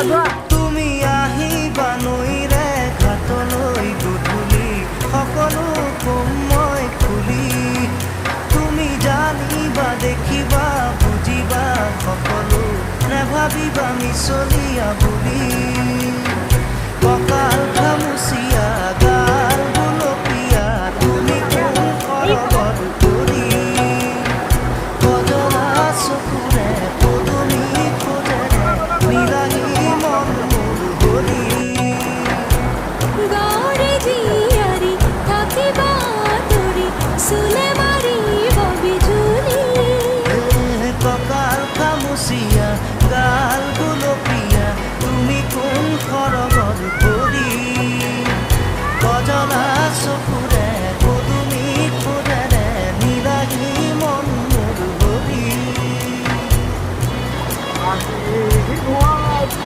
তুমি আহিবা নৈৰে ঘাটলৈ গধূলি সকলো কম মই খুলি তুমি জানিবা দেখিবা বুজিবা সকলো নেভাবিবা মিছলীয়া বুলি কঁকাল খামুচি